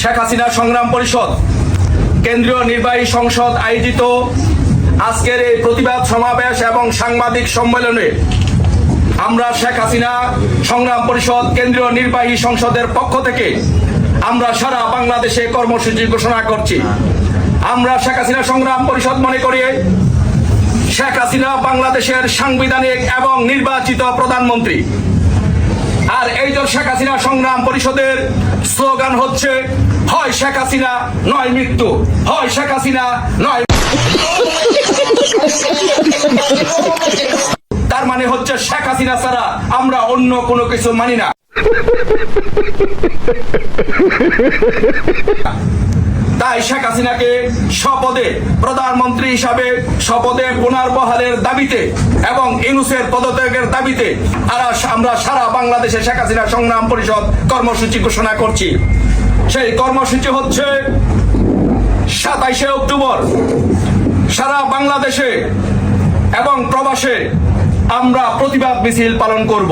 শেখ হাসিনা সংগ্রাম পরিষদ কেন্দ্রীয় নির্বাহী সংসদ আয়োজিত আজকের এই প্রতিবাদ সমাবেশ এবং সাংবাদিক সম্মেলনে আমরা শেখ হাসিনা সংগ্রাম পরিষদ কেন্দ্রীয় নির্বাহী সংসদের পক্ষ থেকে আমরা সারা বাংলাদেশে কর্মসূচি ঘোষণা করছি। আমরা শেখ হাসিনা সংগ্রাম পরিষদ মনে করি শেখ হাসিনা বাংলাদেশের সাংবিধানিক এবং নির্বাচিত প্রধানমন্ত্রী। আর এই যে শেখ হাসিনা সংগ্রাম পরিষদের স্লোগান হচ্ছে হয় শেখ হাসিনা নয় মৃত্যু, হয় শেখ হাসিনা নয়। তার মানে হচ্ছে শেখ হাসিনা ছাড়া আমরা অন্য কোনো কিছু মানি না। তাই শেখ হাসিনাকে স্বপদে প্রধানমন্ত্রী হিসাবে স্বপদে পুনর্বহালের দাবিতে এবং ইউনূসের পদত্যাগের দাবিতে আমরা সারা বাংলাদেশে শেখ হাসিনা সংগ্রাম পরিষদ কর্মসূচি ঘোষণা করছি। সেই কর্মসূচি হচ্ছে 27শে অক্টোবর সারা বাংলাদেশে এবং প্রবাসে আমরা প্রতিবাদ মিছিল পালন করব।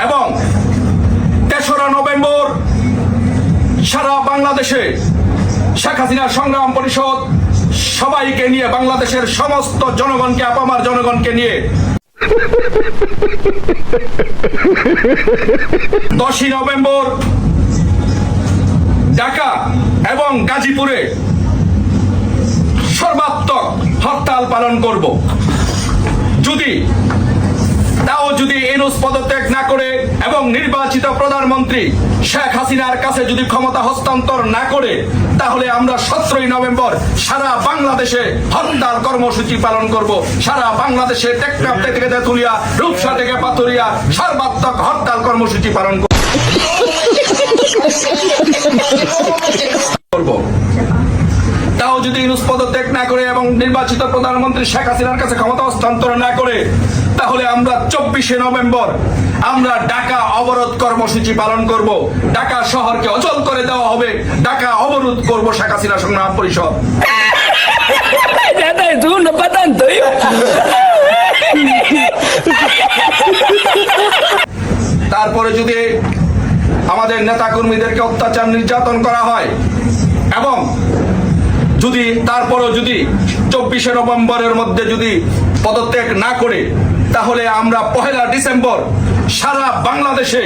এবং 3রা নভেম্বর সারা বাংলাদেশে শেখ হাসিনা সংগ্রাম পরিষদ সবাইকে নিয়ে, বাংলাদেশের সমস্ত জনগণকে, আপামার জনগণকে নিয়ে 10ই নভেম্বর ঢাকা এবং গাজীপুরে সর্বাত্মক হরতাল পালন করব। যদি ইউনূস পদত্যাগ না করে এবং নির্বাচিত প্রধানমন্ত্রী শেখ হাসিনার কাছে যদি ক্ষমতা হস্তান্তর না করে, তাহলে আমরা 17ই নভেম্বর সারা বাংলাদেশে হরতাল কর্মসূচি পালন করব। সারা বাংলাদেশে টেকনাফ থেকে তেঁতুলিয়া, রূপসা থেকে পাথুরিয়া সর্বাত্মক হরতাল কর্মসূচি পালন করব। তাও যদি ইউনূস পদত্যাগ না করে এবং নির্বাচিত প্রধানমন্ত্রী শেখ হাসিনার কাছে ক্ষমতা হস্তান্তর না করে, তাহলে আমরা 24শে নভেম্বর আমরা ঢাকা অবরোধ কর্মসূচি পালন করব। ঢাকা শহরকে অচল করে দেওয়া হবে। ঢাকা অবরোধ করব শেখ হাসিনা সংগ্রাম পরিষদ। তারপরে যদি আমাদের নেতা কর্মীদেরকে অত্যাচার নির্যাতন করা হয় এবং তারপরও যদি 24শে নভেম্বরের মধ্যে যদি পদত্যাগ না করে, তাহলে আমরা 1 ডিসেম্বর সারা বাংলাদেশে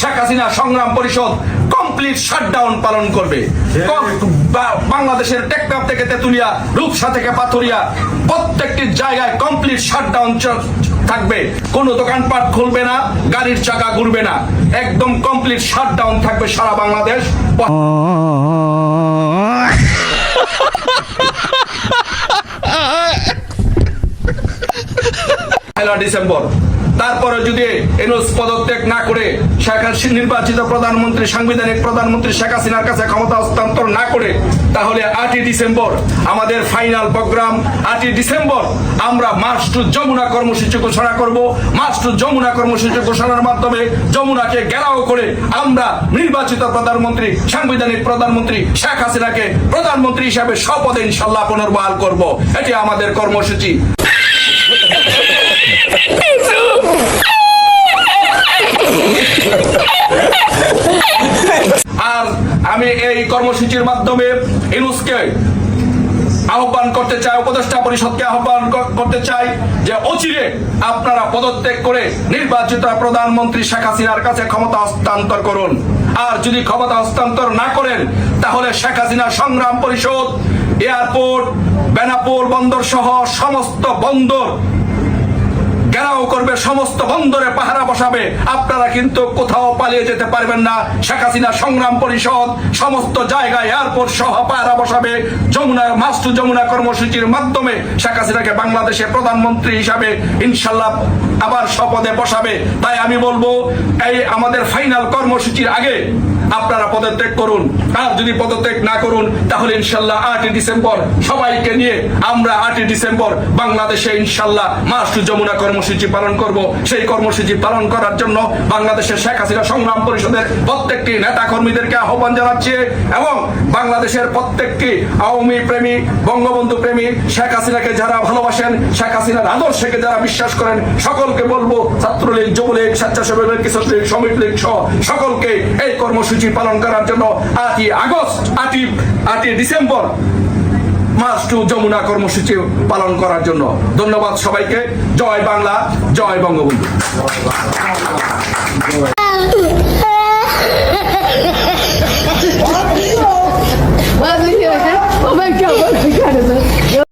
শেখ হাসিনা সংগ্রাম পরিষদ কমপ্লিট শাটডাউন পালন করবে। বাংলাদেশের টেকনাফ থেকে তেঁতুলিয়া, রূপসা থেকে পাথুরিয়া প্রত্যেকটি জায়গায় কমপ্লিট শাটডাউন থাকবে। কোনো দোকানপাট খুলবে না, গাড়ির চাকা ঘুরবে না, একদম কমপ্লিট শাটডাউন থাকবে সারা বাংলাদেশ। 1 ডিসেম্বর। তারপরে যদি ইউনূস পদত্যাগ না করে নির্বাচিত প্রধানমন্ত্রী, সাংবিধানিক প্রধানমন্ত্রী শেখ হাসিনার কাছে ক্ষমতা হস্তান্তর না করে, তাহলে 8ই ডিসেম্বর আমাদের ফাইনাল প্রোগ্রাম। 8ই ডিসেম্বর আমরা মার্চ টু যমুনা কর্মসূচি ঘোষণা করব। মার্চ টু যমুনা কর্মসূচি ঘোষণার মাধ্যমে যমুনাকে ঘেরাও করে আমরা নির্বাচিত প্রধানমন্ত্রী, সাংবিধানিক প্রধানমন্ত্রী শেখ হাসিনাকে প্রধানমন্ত্রী হিসাবে শপথে ইনশাআল্লাহ পুনর্বহাল করব। এটি আমাদের কর্মসূচি। আর আমি এই কর্মসূচির মাধ্যমে ইউনূসকে আহ্বান করতে চাই, উপদেষ্টা পরিষদকে আহ্বান করতে চাই যে অচিরে আপনারা পদত্যাগ করে নির্বাচিত প্রধানমন্ত্রী শেখ হাসিনার কাছে ক্ষমতা হস্তান্তর করুন। আর যদি ক্ষমতা হস্তান্তর না করেন, তাহলে শেখ হাসিনা সংগ্রাম পরিষদ এয়ারপোর্ট, বেনাপোল বন্দর সহ সমস্ত বন্দর ঘেরাও করবে, সমস্ত বন্দরে পাহারা বসাবে। আপনারা কিন্তু কোথাও পালিয়ে যেতে পারবেন না। শেখ হাসিনা সংগ্রাম পরিষদ সমস্ত জায়গায় এয়ারপোর্ট সহ পাহারা বসাবে। মার্চ টু যমুনা কর্মসূচির মাধ্যমে শেখ হাসিনাকে বাংলাদেশের প্রধানমন্ত্রী হিসাবে ইনশাআল্লাহ আবার শপথে বসাবে। তাই আমি বলবো, এই আমাদের ফাইনাল কর্মসূচির আগে আপনারা পদত্যাগ করুন। আর যদি পদত্যাগ না করুন, তাহলে ইনশাআল্লাহ 8ই ডিসেম্বর সবাইকে নিয়ে আমরা 8ই ডিসেম্বর বাংলাদেশে ইনশাআল্লাহ মার্চ টু যমুনা কর্মসূচি কর্মসূচি পালন করব। সেই কর্মসূচি পালন করার জন্য বাংলাদেশের শেখ হাসিনা সংগ্রাম পরিষদের প্রত্যেকটি নেতা কর্মীদেরকে আহ্বান জানাচ্ছি এবং বাংলাদেশের প্রত্যেকটি আওয়ামী প্রেমী, বঙ্গবন্ধু প্রেমী, শেখ হাসিনাকে যারা ভালোবাসেন, শেখ হাসিনার আদর্শকে যারা বিশ্বাস করেন, সকলকে বলবো, ছাত্রলীগ, যুবলীগ, স্বেচ্ছাসেবক লীগ, কৃষক লীগ, শ্রমিক লীগ সহ সকলকে এই কর্মসূচি পালন করার জন্য 8ই ডিসেম্বর মার্চ টু যমুনা কর্মসূচি পালন করার জন্য। ধন্যবাদ সবাইকে। জয় বাংলা, জয় বঙ্গবন্ধু।